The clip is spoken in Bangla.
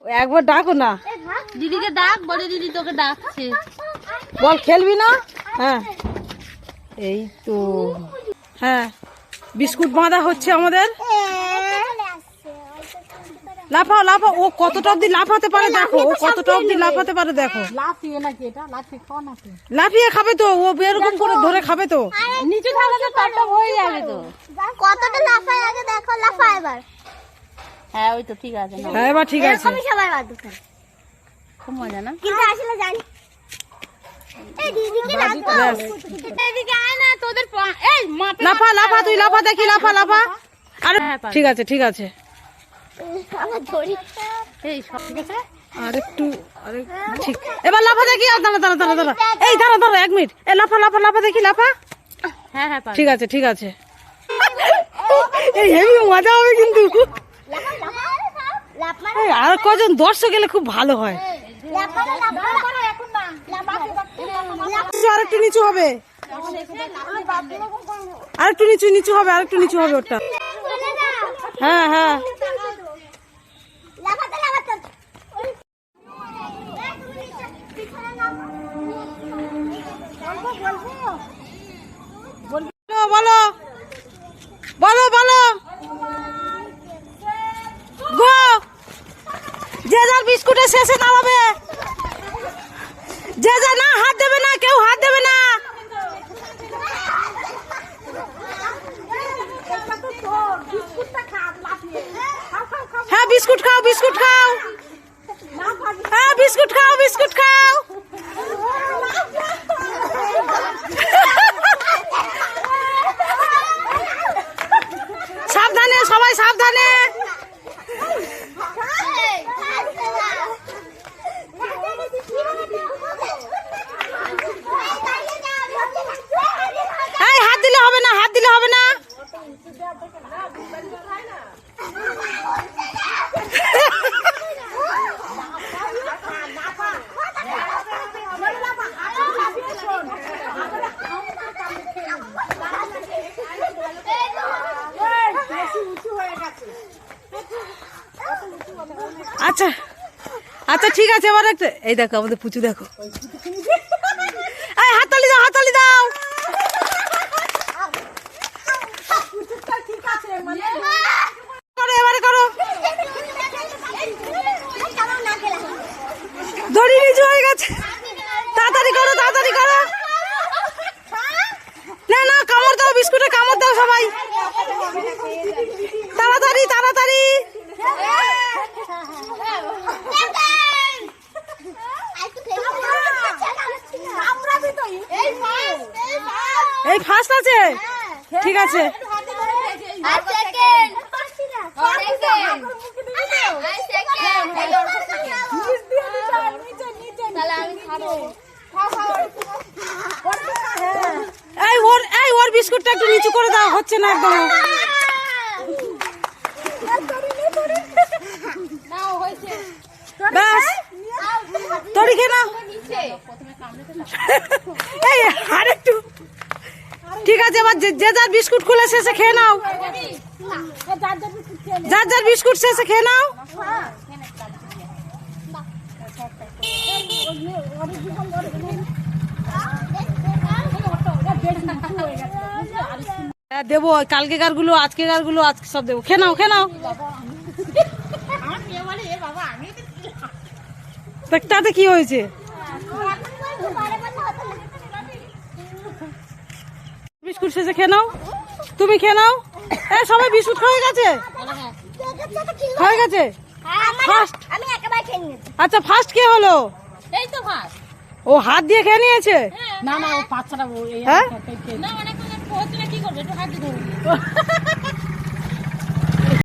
একবার ডাকো না, দিদিকে ডাক, বলে দিদি তোকে ডাকছে। বল খেলবি না? হ্যাঁ এই তো, হ্যাঁ বিস্কুট বাঁধা হচ্ছে আমাদের। লাফাও লাফাও, ও কতটা অব্দি লাফাতে পারে দেখো, ও কতটা অব্দি লাফাতে পারে দেখো। লাফিয়ে নাকি এটা? লাফিয়ে খাওয়া নাকি? লাফিয়ে খাবে তো, ও এরকম করে ধরে খাবে তো। নিচে থাকলে তো টপ টপ হয়ে যাবে তো। কতটা লাফায় আগে দেখো, লাফা এবার। হ্যাঁ ওই তো ঠিক আছে। হ্যাঁ এবার ঠিক আছে। এরকমই সবাই বাদু খায়, খুব মজা না? কিন্তু আসলে জানি এই দিদিকে ডাকবো, এদিকে আয় না, তোদের এই মাপে লাফা লাফা, তুই লাফা দেখি, লাফা লাফা। আরে ঠিক আছে ঠিক আছে, আমার ধরি। এই সব ঠিক আছে। আরেকটু আরে ঠিক, এবার লাফা দেখি। আর দাঁড়া দাঁড়া দাঁড়া দাঁড়া, এই দাঁড়া দাঁড়া 1 মিনিট, এই লাফা লাফা লাফা দেখি, লাফা। হ্যাঁ হ্যাঁ ঠিক আছে ঠিক আছে, এই হেভি মজা হবে কিন্তু। লাফা লাফা লাফা এই আর কজন দর্শক গেলে খুব ভালো হয়। লাফা লাফা এখন না, লাফা আরেকটু নিচু হবে, আরেকটু নিচু নিচু হবে, আরেকটু নিচু হবে ওটা। হ্যাঁ হ্যাঁ লাফাতে লাফাতে বলো বলো বলো, গো যে যার বিস্কুটের শেষে নামাবে, যে যা না হাত দেবে না, কেউ হাত দেবে না। হ্যাঁ বিস্কুট খাও, বিস্কুট খাও, হ্যাঁ বিস্কুট খাও, বিস্কুট খাও। সাবধানে সবাই, সাবধানে। এই হাত দিলে হবে না, হাত দিলে হবে না। আচ্ছা আচ্ছা ঠিক আছে, এবার একটা এই দেখো আমাদের পুচু দেখো, এই হাততালি দাও, হাততালি দাও। করো এবারে করো, দড়ি নিচু হয়ে গেছে, তাড়াতাড়ি করো, তাড়াতাড়ি করো। না না কামড় দাও, বিস্কুটে কামড় দাও সবাই, তাড়াতাড়ি তাড়াতাড়ি। এই ফার্স্ট আছে, ঠিক আছে। এই ওর বিস্কুটটা একটু নিচু করে দাও, হচ্ছে না একদম। ব্যাস তড়ি খেয়ে নাও, এই আর একটু, ঠিক আছে। এবার যে যার বিস্কুট খুলে শেষে খেয়ে নাও, যার যার বিস্কুট শেষে খেয়ে নাও। দেবো কালকেকার গুলো, আজকেকার গুলো, আজকে সব দেবো। খেয়ে নাও, খেয়ে নাও। তাতে কি হয়েছে? বিস্কুট শেষে খেয়ে নাও, তুমি খেয়ে নাও। সবাই বিস্কুট হয়ে গেছে, হয়ে গেছে ফার্স্ট। আচ্ছা ফার্স্ট কে হলো? এই তো ভাত ও হাত দিয়ে খেয়ে নিয়েছে। না না ও বাচ্চাটা হ্যাঁ না অনেক কি করবে, একটু হাত দিয়ে ধরবে।